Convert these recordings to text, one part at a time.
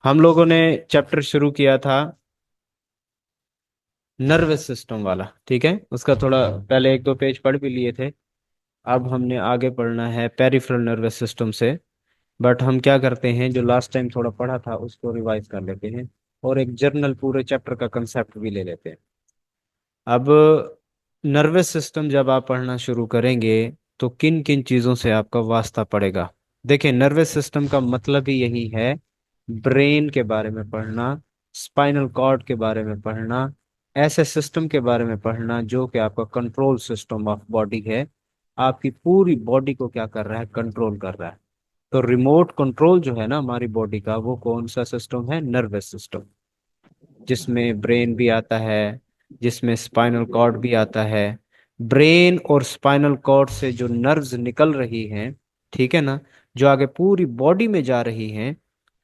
हम लोगों ने चैप्टर शुरू किया था नर्वस सिस्टम वाला, ठीक है। उसका थोड़ा पहले एक दो पेज पढ़ भी लिए थे। अब हमने आगे पढ़ना है पेरिफेरल नर्वस सिस्टम से। बट हम क्या करते हैं, जो लास्ट टाइम थोड़ा पढ़ा था उसको रिवाइज कर लेते हैं और एक जर्नल पूरे चैप्टर का कंसेप्ट भी ले लेते हैं। अब नर्वस सिस्टम जब आप पढ़ना शुरू करेंगे तो किन किन चीज़ों से आपका वास्ता पड़ेगा। देखिए, नर्वस सिस्टम का मतलब ही यही है, ब्रेन के बारे में पढ़ना, स्पाइनल कॉर्ड के बारे में पढ़ना, ऐसे सिस्टम के बारे में पढ़ना जो कि आपका कंट्रोल सिस्टम ऑफ बॉडी है, आपकी पूरी बॉडी को क्या कर रहा है, कंट्रोल कर रहा है। तो रिमोट कंट्रोल जो है ना हमारी बॉडी का, वो कौन सा सिस्टम है, नर्वस सिस्टम, जिसमें ब्रेन भी आता है, जिसमें स्पाइनल कॉर्ड भी आता है। ब्रेन और स्पाइनल कॉर्ड से जो नर्व्स निकल रही हैं, ठीक है ना, जो आगे पूरी बॉडी में जा रही हैं,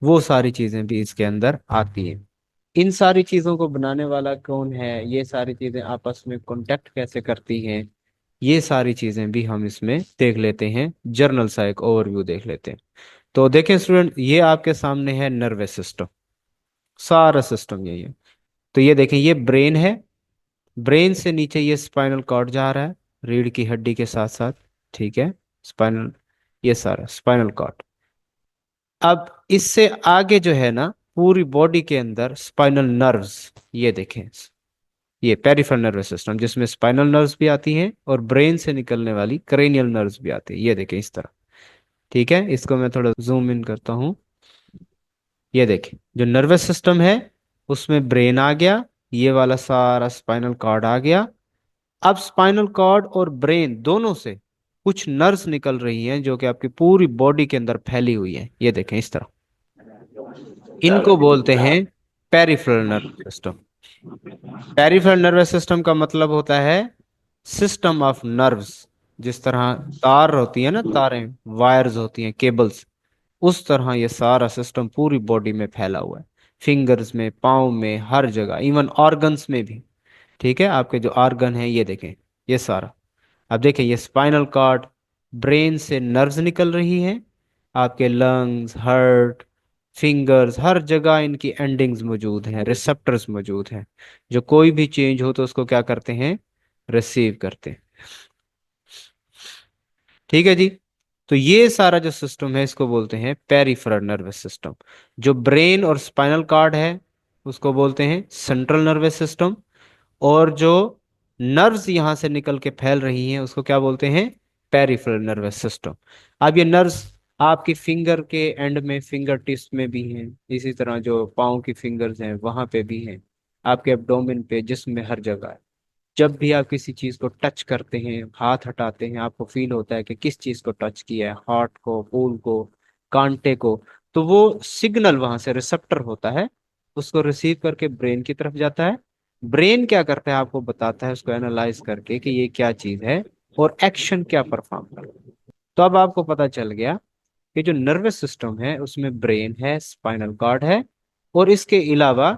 वो सारी चीजें भी इसके अंदर आती हैं। इन सारी चीजों को बनाने वाला कौन है, ये सारी चीजें आपस में कांटेक्ट कैसे करती हैं, ये सारी चीजें भी हम इसमें देख लेते हैं। जर्नल सा एक ओवरव्यू देख लेते हैं। तो देखें स्टूडेंट, ये आपके सामने है नर्वस सिस्टम, सारा सिस्टम यही है। तो ये देखें, ये ब्रेन है, ब्रेन से नीचे ये स्पाइनल कॉर्ड जा रहा है, रीढ़ की हड्डी के साथ साथ, ठीक है। स्पाइनल, ये सारा स्पाइनल कॉर्ड। अब इससे आगे जो है ना पूरी बॉडी के अंदर स्पाइनल नर्व्स, ये देखें, ये पेरिफेरल नर्वस सिस्टम जिसमें स्पाइनल नर्व्स भी आती हैं और ब्रेन से निकलने वाली क्रेनियल नर्व्स भी आती है, ये देखें इस तरह। ठीक है, इसको मैं थोड़ा जूम इन करता हूँ। ये देखें, जो नर्वस सिस्टम है उसमें ब्रेन आ गया, ये वाला सारा स्पाइनल कॉर्ड आ गया। अब स्पाइनल कॉर्ड और ब्रेन दोनों से कुछ नर्व्स निकल रही हैं जो कि आपकी पूरी बॉडी के अंदर फैली हुई है, ये देखें इस तरह। इनको बोलते हैं peripheral nervous system. Peripheral nervous system का मतलब होता है सिस्टम ऑफ नर्व्स। जिस तरह तार होती है ना, तारें, वायर्स होती हैं, केबल्स, उस तरह ये सारा सिस्टम पूरी बॉडी में फैला हुआ है। फिंगर्स में, पाँव में, हर जगह, इवन ऑर्गन्स में भी। ठीक है, आपके जो ऑर्गन है ये देखें, ये सारा। अब देखें, ये स्पाइनल कॉर्ड, ब्रेन से नर्व्स निकल रही हैं, आपके लंग्स, हार्ट, फिंगर्स, हर जगह इनकी एंडिंग्स मौजूद हैं, रिसेप्टर्स मौजूद हैं, जो कोई भी चेंज हो तो उसको क्या करते हैं, रिसीव करते हैं। ठीक है जी। तो ये सारा जो सिस्टम है इसको बोलते हैं पेरिफेरल नर्वस सिस्टम। जो ब्रेन और स्पाइनल कॉर्ड है उसको बोलते हैं सेंट्रल नर्वस सिस्टम। और जो नर्व्स यहां से निकल के फैल रही हैं उसको क्या बोलते हैं, पेरिफेरल नर्वस सिस्टम। अब ये नर्व्स आपकी फिंगर के एंड में, फिंगर टिप्स में भी हैं, इसी तरह जो पाँव की फिंगर्स हैं वहां पे भी हैं, आपके एब्डोमेन पे, जिस्म में, हर जगह है। जब भी आप किसी चीज को टच करते हैं, हाथ हटाते हैं, आपको फील होता है कि किस चीज को टच किया है, हार्ट को, फूल को, कांटे को, तो वो सिग्नल वहां से रिसेप्टर होता है, उसको रिसीव करके ब्रेन की तरफ जाता है। ब्रेन क्या करता है, आपको बताता है उसको एनालाइज करके कि ये क्या चीज है और एक्शन क्या परफॉर्म करता है। तो अब आपको पता चल गया कि जो नर्वस सिस्टम है उसमें ब्रेन है, स्पाइनल कॉर्ड है, और इसके अलावा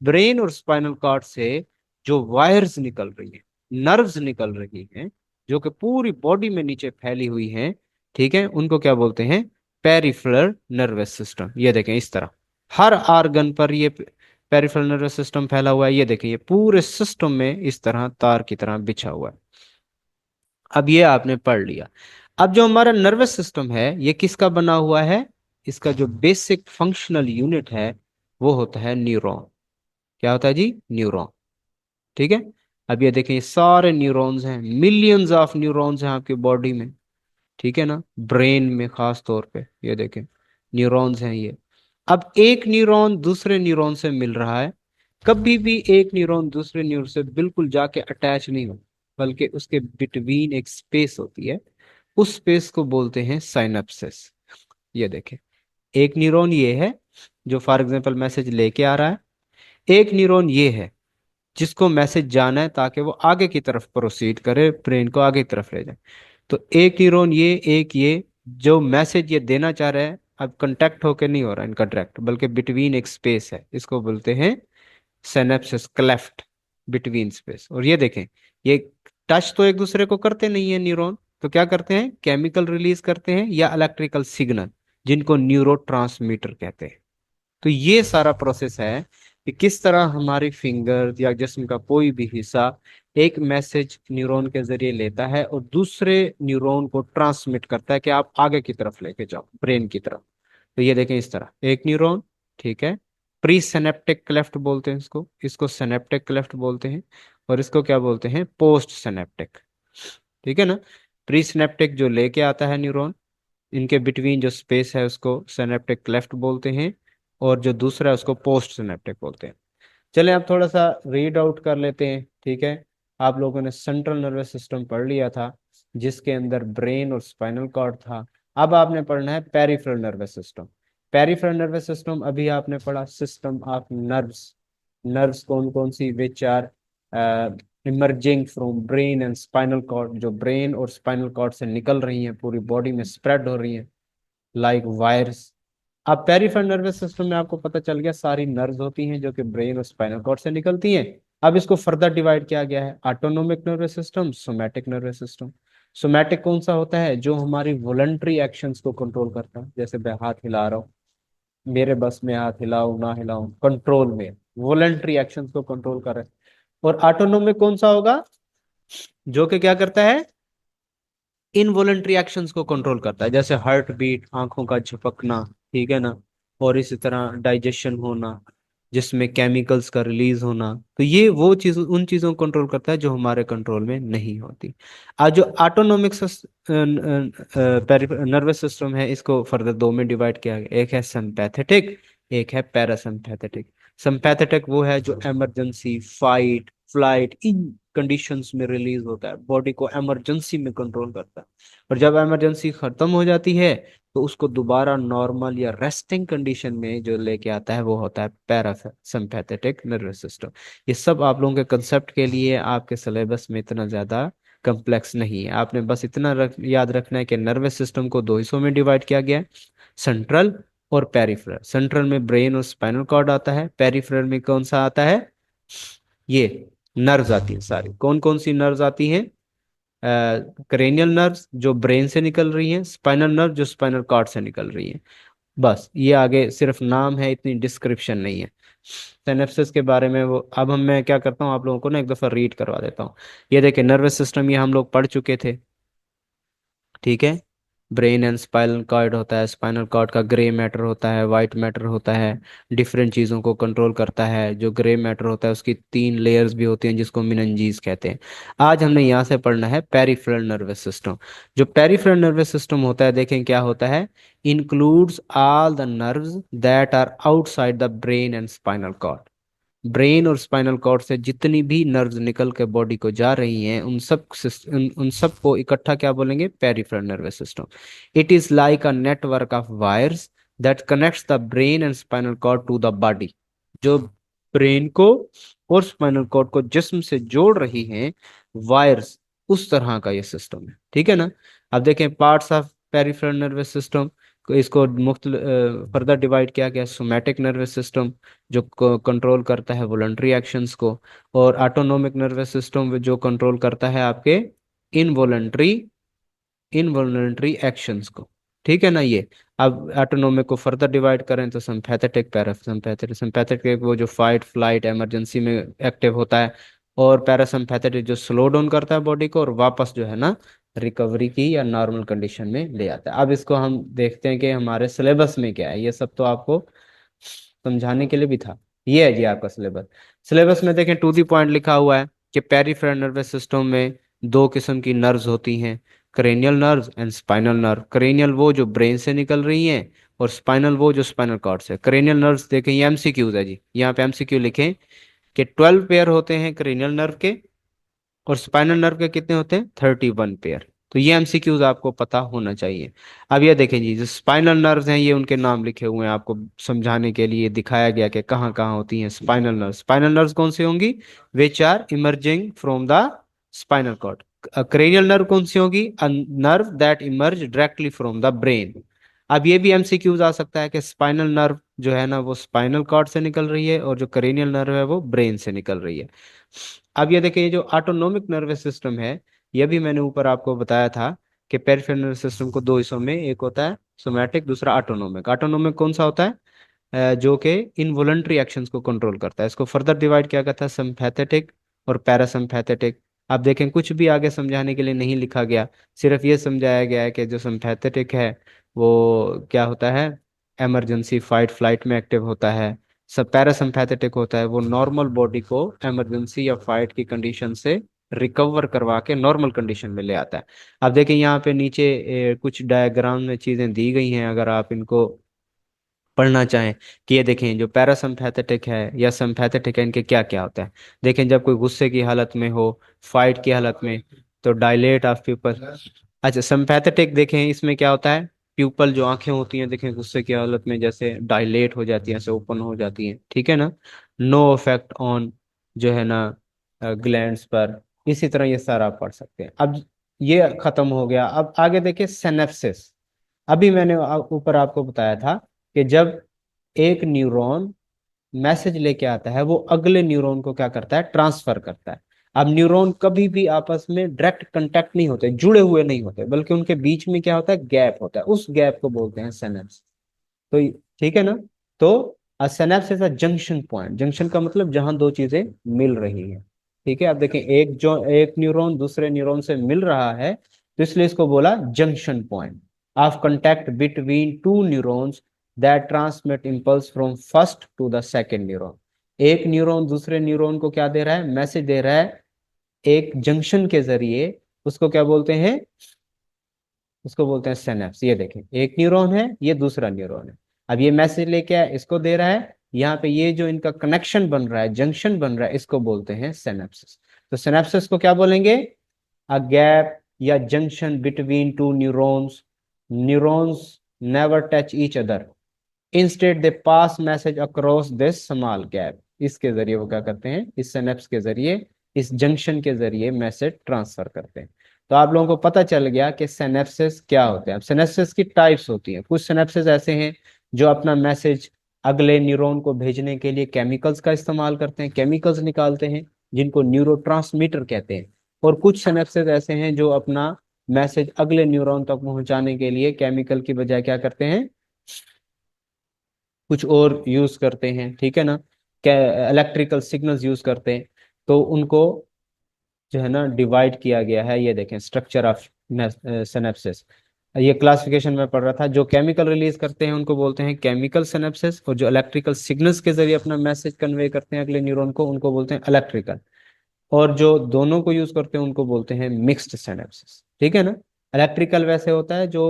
ब्रेन और स्पाइनल कॉर्ड से जो वायर्स निकल रही है, नर्व्स निकल रही हैं, जो कि पूरी बॉडी में नीचे फैली हुई हैं, ठीक है, उनको क्या बोलते हैं, पेरिफेरल नर्वस सिस्टम। ये देखें इस तरह, हर आर्गन पर ये पेरिफेरल नर्वस सिस्टम फैला हुआ है। ये देखें, ये पूरे सिस्टम में इस तरह तार की तरह बिछा हुआ है। अब ये आपने पढ़ लिया। अब जो हमारा नर्वस सिस्टम है ये किसका बना हुआ है, इसका जो बेसिक फंक्शनल यूनिट है वो होता है न्यूरॉन। क्या होता है जी, न्यूरॉन। ठीक है। अब ये देखें, ये सारे न्यूरॉन्स हैं, मिलियंस ऑफ न्यूरॉन्स हैं आपकी बॉडी में, ठीक है ना, ब्रेन में खास तौर पे, ये देखें न्यूरॉन्स हैं ये। अब एक न्यूरॉन दूसरे न्यूरॉन से मिल रहा है, कभी भी एक न्यूरॉन दूसरे न्यूरॉन से बिल्कुल जाके अटैच नहीं हो, बल्कि उसके बिटवीन एक स्पेस होती है, उस स्पेस को बोलते हैं साइनेप्सिस। ये देखें, एक न्यूरॉन ये है जो फॉर एग्जांपल मैसेज लेके आ रहा है, एक न्यूरॉन ये है जिसको मैसेज जाना है ताकि वो आगे की तरफ प्रोसीड करे, ब्रेन को आगे की तरफ ले जाए। तो एक न्यूरॉन ये, एक ये, जो मैसेज ये देना चाह रहा है अब कांटेक्ट होके नहीं हो रहा इनका डायरेक्ट, बल्कि बिटवीन एक स्पेस है, इसको बोलते हैं सिनेप्सिस क्लेफ्ट, बिटवीन स्पेस। और ये देखें, ये टच तो एक दूसरे को करते नहीं है न्यूरॉन, तो क्या करते हैं, केमिकल रिलीज करते हैं या इलेक्ट्रिकल सिग्नल, जिनको न्यूरो कहते हैं। तो ये सारा प्रोसेस है कि किस तरह हमारी फिंगर या जिस्म का कोई भी हिस्सा एक मैसेज न्यूरॉन के जरिए लेता है और दूसरे न्यूरॉन को ट्रांसमिट करता है कि आप आगे की तरफ लेके जाओ, ब्रेन की तरफ। तो ये देखें इस तरह एक न्यूरॉन, ठीक है, प्री सिनेप्टिक क्लेफ्ट बोलते हैं इसको, इसको सिनेप्टिक क्लेफ्ट बोलते हैं, और इसको क्या बोलते हैं, पोस्ट सिनेप्टिक। ठीक है ना। प्री सिनेप्टिक जो लेके आता है न्यूरॉन, इनके बिटवीन जो स्पेस है उसको सिनेप्टिक क्लेफ्ट बोलते हैं, और जो दूसरा है उसको पोस्ट सिनेप्टिक बोलते हैं। चले आप थोड़ा सा रीड आउट कर लेते हैं, ठीक है। आप लोगों ने सेंट्रल नर्वस सिस्टम पढ़ लिया था, जिसके अंदर ब्रेन और स्पाइनल कॉर्ड था। अब आपने पढ़ना है peripheral nervous system. Peripheral nervous system अभी आपने पढ़ा सिस्टम ऑफ नर्व्स। नर्व्स कौन कौन सी, which are emerging from brain and spinal cord, जो ब्रेन और स्पाइनल कॉर्ड से निकल रही हैं, पूरी बॉडी में स्प्रेड हो रही हैं लाइक वायर्स। अब पेरिफेरल नर्वस सिस्टम में आपको पता चल गया सारी नर्व्स होती हैं जो कि ब्रेन और स्पाइनल कॉर्ड से निकलती हैं। अब इसको फर्दर डिवाइड किया गया है, autonomic nervous system, somatic nervous system. Somatic कौन सा होता है, जो हमारी वॉलंटरी एक्शंस को कंट्रोल करता है, जैसे मैं हाथ हिला रहा हूँ, मेरे बस में हाथ हिलाऊं ना हिलाऊं, कंट्रोल में, वॉलंटरी एक्शंस को कंट्रोल कर रहा है। और ऑटोनोमिक कौन सा होगा, जो कि क्या करता है, इनवॉलेंट्री एक्शंस को कंट्रोल करता है, जैसे हार्ट बीट, आंखों का झपकना, ठीक है ना, और इसी तरह डाइजेशन होना, जिसमें केमिकल्स का रिलीज होना। तो ये वो चीज, उन चीजों को कंट्रोल करता है जो हमारे कंट्रोल में नहीं होती। आज जो ऑटोनोमिक नर्वस सिस्टम है, इसको फर्दर दो में डिवाइड किया गया, एक है सिंपैथेटिक, एक है पैरासिम्पैथेटिक। सिंपैथेटिक वो है जो इमरजेंसी, फाइट, फ्लाइट, इन कंडीशंस में रिलीज होता है, बॉडी को इमरजेंसी में कंट्रोल करता है। और जब इमरजेंसी खत्म हो जाती है तो उसको दोबारा नॉर्मल या रेस्टिंग कंडीशन में जो लेके आता है वो होता है पैरासिम्पैथेटिक नर्वस सिस्टम। ये सब आप लोगों के कंसेप्ट के लिए, आपके सिलेबस में इतना ज्यादा कम्प्लेक्स नहीं है। आपने बस इतना याद रखना है कि नर्वस सिस्टम को दो हिस्सों में डिवाइड किया गया है, सेंट्रल और पेरिफेरल। सेंट्रल में ब्रेन और स्पाइनल कॉर्ड आता है, पेरिफेरल में कौन सा आता है, ये नर्व्स आती हैं सारी। कौन कौन सी नर्व्स आती हैं, क्रेनियल नर्व्स जो ब्रेन से निकल रही हैं, स्पाइनल नर्व जो स्पाइनल कॉर्ड से निकल रही हैं। बस ये आगे सिर्फ नाम है, इतनी डिस्क्रिप्शन नहीं है। सिनेप्सिस के बारे में वो अब मैं क्या करता हूँ, आप लोगों को ना एक दफा रीड करवा देता हूँ। ये देखिए नर्वस सिस्टम, ये हम लोग पढ़ चुके थे, ठीक है। ब्रेन एंड स्पाइनल कॉर्ड होता है, स्पाइनल कॉर्ड का ग्रे मैटर होता है, वाइट मैटर होता है, डिफरेंट चीज़ों को कंट्रोल करता है। जो ग्रे मैटर होता है उसकी तीन लेयर्स भी होती हैं, जिसको मिनंजीज कहते हैं। आज हमने यहाँ से पढ़ना है पेरिफेरल नर्वस सिस्टम। जो पेरिफेरल नर्वस सिस्टम होता है, देखें क्या होता है, includes all the nerves that are outside the brain and spinal cord. Brain और स्पाइनल कॉर्ड से जितनी भी नर्व्स निकल के बॉडी को जा रही हैं, उन सब को इकट्ठा क्या बोलेंगे, peripheral nervous system. It is like a network of wires that connects the brain and spinal cord to the body. जो ब्रेन को और स्पाइनल कॉर्ड को जिस्म से जोड़ रही हैं वायर्स, उस तरह का ये सिस्टम है, ठीक है ना। अब देखें parts of peripheral nervous system, इसको मुख्त फर्दर डिवाइड किया गया, सोमैटिक नर्वस सिस्टम जो कंट्रोल करता है वॉलंटरी एक्शंस को, और ऑटोनोमिक नर्वस सिस्टम जो कंट्रोल करता है आपके इनवॉलंटरी इनवॉलंटरी एक्शंस को, ठीक है ना ये। अब ऑटोनोमिक को फर्दर डिवाइड करें तो सिंपैथेटिक, पैरासिम्पैथेटिक। सिंपैथेटिक वो जो फाइट फ्लाइट इमरजेंसी में एक्टिव होता है, और पैरासिम्पैथेटिक जो स्लो डाउन करता है बॉडी को और वापस जो है ना रिकवरी की या नॉर्मल कंडीशन में ले आता है। अब इसको हम देखते हैं कि हमारे सिलेबस में क्या है, ये सब तो आपको समझाने के लिए भी था। ये है जी आपका सिलेबस। सिलेबस में देखें टू दी पॉइंट लिखा हुआ है कि पेरिफेरल नर्वस सिस्टम में दो किस्म की नर्व्स होती हैं, cranial nerves and spinal nerve. Cranial वो जो ब्रेन से निकल रही हैं, और स्पाइनल वो जो स्पाइनल कॉर्ड से। क्रेनियल नर्व्स देखें, ये एमसीक्यूज है जी, यहाँ पे एमसीक्यू लिखें कि 12 पेयर होते हैं क्रेनियल नर्व के, और स्पाइनल नर्व के कितने होते हैं, 31 पेयर। तो ये एमसीक्यूज आपको पता होना चाहिए। अब ये देखें जी, जो स्पाइनल नर्व्स हैं ये उनके नाम लिखे हुए हैं, आपको समझाने के लिए दिखाया गया कि कहाँ कहाँ होती हैं स्पाइनल नर्व। स्पाइनल नर्व्स कौन सी होंगी, which are emerging from the spinal cord. Cranial nerve कौन सी होगी, nerve that emerge directly from the brain. अब ये भी एमसीक्यूज आ सकता है कि स्पाइनल नर्व जो है ना वो स्पाइनल कॉर्ड से निकल रही है, और जो क्रेनियल नर्व है वो ब्रेन से निकल रही है। अब ये देखिए, ये जो ऑटोनोमिक नर्वस सिस्टम है, ये भी मैंने ऊपर आपको बताया था कि पेरिफेरल नर्वस सिस्टम को दो हिस्सों में, एक होता है सोमैटिक, दूसरा ऑटोनोमिक। ऑटोनोमिक कौन सा होता है, जो कि इनवॉलंटरी एक्शंस को कंट्रोल करता है। इसको फर्दर डिवाइड किया गया था सिंपैथेटिक और पैरासिम्पैथेटिक। आप देखें कुछ भी आगे समझाने के लिए नहीं लिखा गया, सिर्फ ये समझाया गया है कि जो सिंपैथेटिक है वो क्या होता है, इमरजेंसी फाइट फ्लाइट में एक्टिव होता है। सब पैरासिम्पैथेटिक होता है वो नॉर्मल बॉडी को इमरजेंसी या फाइट की कंडीशन से रिकवर करवा के नॉर्मल कंडीशन में ले आता है। अब देखिए यहाँ पे नीचे कुछ डायग्राम में चीजें दी गई हैं, अगर आप इनको पढ़ना चाहें कि ये देखें जो पैरासिम्पैथेटिक है या सिम्पैथेटिक है इनके क्या क्या होता है। देखें जब कोई गुस्से की हालत में हो, फाइट की हालत में, तो डायलेट ऑफ प्यूपल। अच्छा सिम्पैथेटिक देखें इसमें क्या होता है, प्यूपल जो आंखें होती हैं देखें गुस्से की हालत में जैसे डायलेट हो जाती हैं, ऐसे ओपन हो जाती हैं, ठीक है ना। नो इफेक्ट ऑन जो है ना ग्लैंड्स पर। इसी तरह ये सारा आप पढ़ सकते हैं। अब ये खत्म हो गया, अब आगे देखिए सिनेप्सिस। अभी मैंने ऊपर आपको बताया था कि जब एक न्यूरॉन मैसेज लेके आता है वो अगले न्यूरॉन को क्या करता है, ट्रांसफर करता है। अब न्यूरॉन कभी भी आपस में डायरेक्ट कांटेक्ट नहीं होते, जुड़े हुए नहीं होते, बल्कि उनके बीच में क्या होता है, गैप होता है, उस गैप को बोलते हैं सिनेप्स। तो ठीक है ना। तो synapse is a junction point. Junction का मतलब जहां दो चीजें मिल रही हैं। ठीक है, अब देखें एक न्यूरॉन दूसरे न्यूरॉन से मिल रहा है, तो इसलिए इसको बोला junction point of contact between two neurons that transmit impulse from first to the second neuron। एक न्यूरॉन दूसरे न्यूरॉन को क्या दे रहा है, मैसेज दे रहा है एक जंक्शन के जरिए। उसको क्या बोलते हैं, उसको बोलते हैं सिनेप्स। ये देखें एक न्यूरॉन है, ये दूसरा न्यूरॉन है, अब ये मैसेज लेके आया, इसको दे रहा है, यहाँ पे ये जो इनका कनेक्शन बन रहा है, जंक्शन बन रहा है, इसको बोलते हैं सिनेप्सिस। तो सिनेप्सिस को क्या बोलेंगे, a gap या junction between two neurons। Neurons never touch each other, instead they pass message across this small gap। इसके जरिए वो क्या करते हैं, इस सिनेप्स के जरिए, इस जंक्शन के जरिए मैसेज ट्रांसफर करते हैं। तो आप लोगों को पता चल गया कि सिनेप्सिस क्या होते हैं। अब सिनेप्सिस की टाइप्स होती हैं, कुछ सिनेप्सिस ऐसे हैं जो अपना मैसेज अगले न्यूरॉन को भेजने के लिए केमिकल्स का इस्तेमाल करते हैं, केमिकल्स निकालते हैं जिनको न्यूरोट्रांसमीटर कहते हैं। और कुछ सिनेप्सिस ऐसे हैं जो अपना मैसेज अगले न्यूरॉन तक पहुंचाने के लिए केमिकल की बजाय क्या करते हैं, कुछ और यूज करते हैं, ठीक है ना, इलेक्ट्रिकल सिग्नल्स यूज करते हैं। तो उनको जो है ना डिवाइड किया गया है। ये देखें स्ट्रक्चर ऑफ सिनेप्सिस। ये क्लासिफिकेशन में पढ़ रहा था, जो केमिकल रिलीज करते हैं उनको बोलते हैं केमिकल सिनेप्सिस, और जो इलेक्ट्रिकल सिग्नल्स के जरिए अपना मैसेज कन्वे करते हैं अगले न्यूरॉन को उनको बोलते हैं इलेक्ट्रिकल। और जो दोनों को यूज करते हैं उनको बोलते हैं मिक्स्ड सिनेप्सिस, ठीक है ना। इलेक्ट्रिकल वैसे होता है जो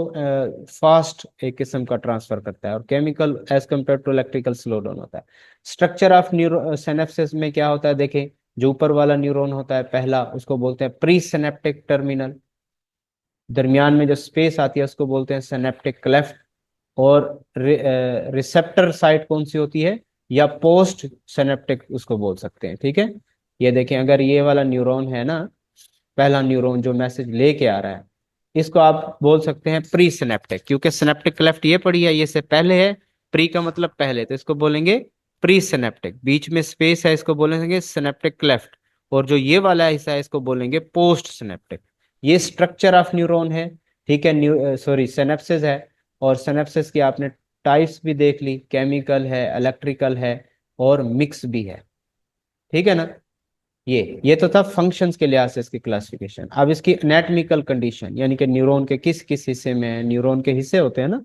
फास्ट एक किस्म का ट्रांसफर करता है, और chemical as compare to electrical slow down होता है। स्ट्रक्चर ऑफ न्यूरो सिनेप्सिस में क्या होता है, देखें जो ऊपर वाला न्यूरॉन होता है पहला, उसको बोलते हैं प्री सिनेप्टिक टर्मिनल। दरमियान में जो स्पेस आती है उसको बोलते हैं सिनेप्टिक क्लेफ्ट। और रिसेप्टर साइट कौन सी होती है, या पोस्ट सिनेप्टिक उसको बोल सकते हैं, ठीक है। ये देखें अगर ये वाला न्यूरॉन है ना, पहला न्यूरॉन जो मैसेज लेके आ रहा है, इसको आप बोल सकते हैं प्री सिनेप्टिक, क्योंकि सिनेप्टिक क्लेफ्ट ये पड़ी है, ये से पहले है। प्री का मतलब पहले, तो इसको बोलेंगे प्री सिनेप्टिक। बीच में स्पेस है, इसको बोलेंगे सिनेप्टिक क्लेफ्ट। और जो ये वाला हिस्सा है इसको बोलेंगे पोस्ट सिनेप्टिक। ये स्ट्रक्चर ऑफ न्यूरॉन है, ठीक है, सॉरी सिनेप्सिस है। और सिनेप्सिस की आपने टाइप्स भी देख ली, केमिकल है, इलेक्ट्रिकल है, और मिक्स भी है, ठीक है ना। ये तो था फंक्शंस के लिहाज से इसकी क्लासिफिकेशन। अब इसकी एनाटॉमिकल कंडीशन, यानी कि न्यूरॉन के किस किस हिस्से में है, न्यूरॉन के हिस्से होते हैं ना,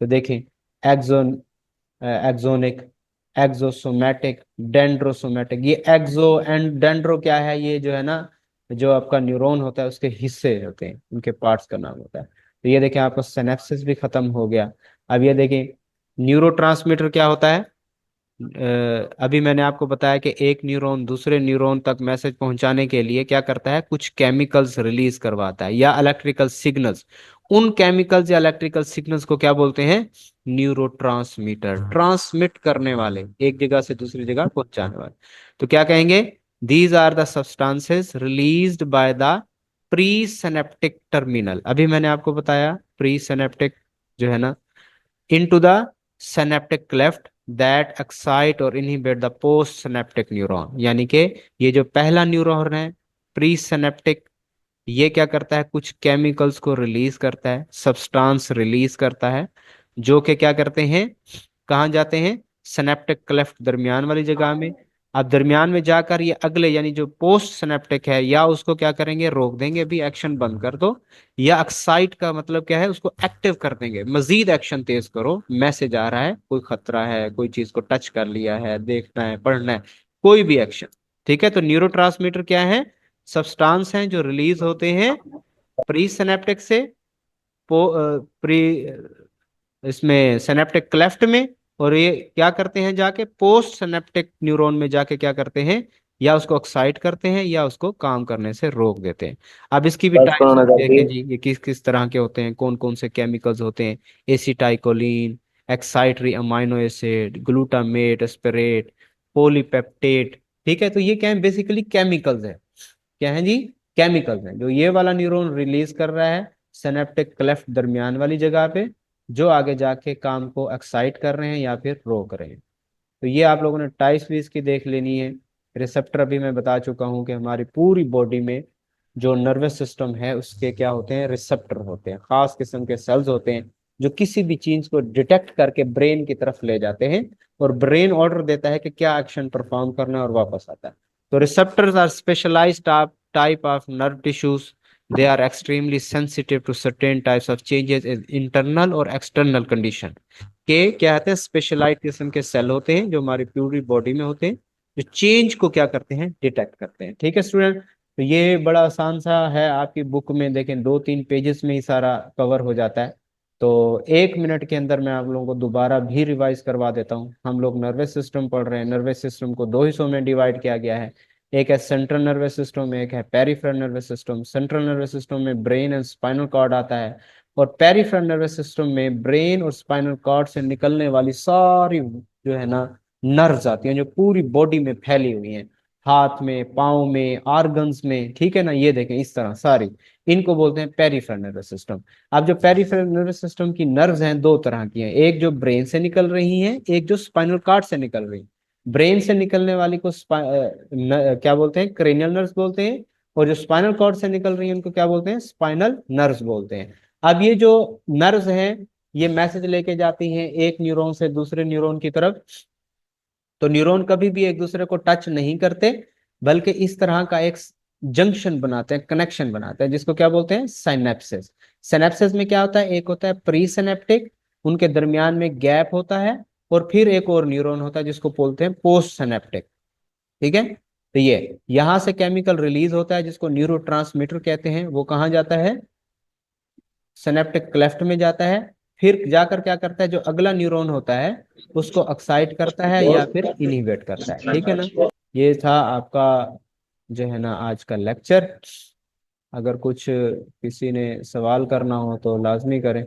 तो देखें एक्सोन, एक्सोनिक, एक्सोसोमेटिक, डेंड्रोसोमेटिक। ये एक्सो एंड डेंड्रो क्या है, ये जो है ना, जो आपका न्यूरॉन होता है उसके हिस्से होते हैं, उनके पार्ट्स का नाम होता है। तो ये देखें आपका सिनेप्सिस भी खत्म हो गया। अब ये देखें न्यूरोट्रांसमीटर क्या होता है। अभी मैंने आपको बताया कि एक न्यूरॉन दूसरे न्यूरॉन तक मैसेज पहुंचाने के लिए क्या करता है, कुछ केमिकल्स रिलीज करवाता है या इलेक्ट्रिकल सिग्नल्स। उन केमिकल्स या इलेक्ट्रिकल सिग्नल्स को क्या बोलते हैं, न्यूरोट्रांसमीटर, ट्रांसमिट करने वाले, एक जगह से दूसरी जगह पहुंचाने वाले। तो क्या कहेंगे, these are the substances released by the pre synaptic terminal. अभी मैंने आपको बताया प्री सिनेप्टिक जो है ना, into the synaptic cleft that excite और inhibit the post synaptic neuron। यानी कि ये जो पहला न्यूरॉन है प्री सिनेप्टिक, ये क्या करता है, कुछ केमिकल्स को रिलीज करता है, सब्सटेंस रिलीज करता है, जो कि क्या करते हैं, कहाँ जाते हैं, सिनेप्टिक क्लेफ्ट दरमियान वाली जगह में। अब दरमियान में जाकर ये अगले यानी जो पोस्ट सिनेप्टिक है, या उसको क्या करेंगे, रोक देंगे, भी एक्शन बंद कर दो, या एक्साइट का मतलब क्या है, उसको एक्टिव कर देंगे, मजीद एक्शन तेज करो, मैसेज आ रहा है, कोई खतरा है, कोई चीज को टच कर लिया है, देखना है, पढ़ना है, कोई भी एक्शन। ठीक है, तो न्यूरोट्रांसमीटर क्या है, सब्सटेंस हैं जो रिलीज होते हैं प्री सिनेप्टिक से प्री इसमें सिनेप्टिक क्लेफ्ट में, और ये क्या करते हैं, जाके पोस्ट सिनेप्टिक न्यूरॉन में जाके क्या करते हैं, या उसको एक्साइट करते हैं या उसको काम करने से रोक देते हैं। अब इसकी भी बस टाइप्स कौन देखें आजादी। जी, ये किस किस तरह के होते हैं, कौन कौन से केमिकल्स होते हैं। एसिटाइकोलिन, एक्साइटरी अमाइनो एसिड, ग्लूटामेट, एस्पिरेट, पोलीपेप्टेट। ठीक है, तो ये क्या है, बेसिकली केमिकल्स है। क्या है जी, केमिकल्स हैं जो ये वाला न्यूरॉन रिलीज कर रहा है सिनेप्टिक क्लेफ्ट दरमियान वाली जगह पे, जो आगे जाके काम को एक्साइट कर रहे हैं या फिर रोक रहे हैं। तो ये आप लोगों ने टाइप्स भी इसकी देख लेनी है। रिसेप्टर अभी मैं बता चुका हूँ कि हमारी पूरी बॉडी में जो नर्वस सिस्टम है उसके क्या होते हैं, रिसेप्टर होते हैं, खास किस्म के सेल्स होते हैं जो किसी भी चीज को डिटेक्ट करके ब्रेन की तरफ ले जाते हैं, और ब्रेन ऑर्डर देता है कि क्या एक्शन परफॉर्म करना है, और वापस आता है। तो receptors are specialised type of nerve tissues. They are extremely sensitive to certain types of changes in internal और external condition। के क्या कहते हैं, स्पेशलाइज्ड किस्म के सेल होते हैं जो हमारी पूरी बॉडी में होते हैं, जो चेंज को क्या करते हैं, डिटेक्ट करते हैं। ठीक है स्टूडेंट, तो ये बड़ा आसान सा है, आपकी बुक में देखें 2-3 पेजेस में ही सारा कवर हो जाता है। तो 1 मिनट के अंदर मैं आप लोगों को दोबारा भी रिवाइज करवा देता हूँ। हम लोग नर्वस सिस्टम पढ़ रहे हैं, नर्वस सिस्टम को दो हिस्सों में डिवाइड किया गया है। एक है सेंट्रल नर्वस सिस्टम, एक है peripheral nervous system. Central nervous system में ब्रेन एंड स्पाइनल कॉर्ड आता है, और पेरिफेरल नर्वस सिस्टम में ब्रेन और स्पाइनल कॉर्ड से निकलने वाली सारी जो है ना नर्व्स आती हैं, जो पूरी बॉडी में फैली हुई हैं, हाथ में, पाँव में, ऑर्गन्स में। ठीक है ना, ये देखें इस तरह सारी, इनको बोलते हैं पेरिफेरल नर्वस सिस्टम। अब जो पेरिफेरल नर्वस सिस्टम की नर्व्स हैं, दो तरह की हैं, एक जो ब्रेन से निकल रही हैं, एक जो स्पाइनल कॉर्ड से निकल रही हैं। ब्रेन से निकलने वाली को क्या बोलते हैं, क्रेनियल नर्व्स बोलते हैं, और जो स्पाइनल कॉर्ड से निकल रही है उनको क्या बोलते हैं, स्पाइनल नर्व्स बोलते हैं। अब ये जो नर्व्स हैं, ये मैसेज लेके जाती हैं एक न्यूरॉन से दूसरे न्यूरॉन की तरफ। तो न्यूरॉन कभी भी एक दूसरे को टच नहीं करते, बल्कि इस तरह का एक जंक्शन बनाते हैं, कनेक्शन बनाते हैं, जिसको क्या बोलते हैं, साइनेप्सिस। साइनेप्सिस में क्या होता है, एक होता है प्री सिनेप्टिक, उनके दरमियान में गैप होता है, और फिर एक और न्यूरॉन होता है जिसको बोलते हैं पोस्ट सिनेप्टिक। ठीक है, तो ये यहां से केमिकल रिलीज होता है जिसको न्यूरोट्रांसमीटर कहते हैं, वो कहाँ जाता है, सिनेप्टिक क्लेफ्ट में जाता है। फिर जाकर क्या करता है, जो अगला न्यूरॉन होता है उसको एक्साइट करता है या फिर इनहिबिट करता है। ठीक है ना, ये था आपका जो है ना आज का लेक्चर। अगर कुछ किसी ने सवाल करना हो तो लाजमी करें।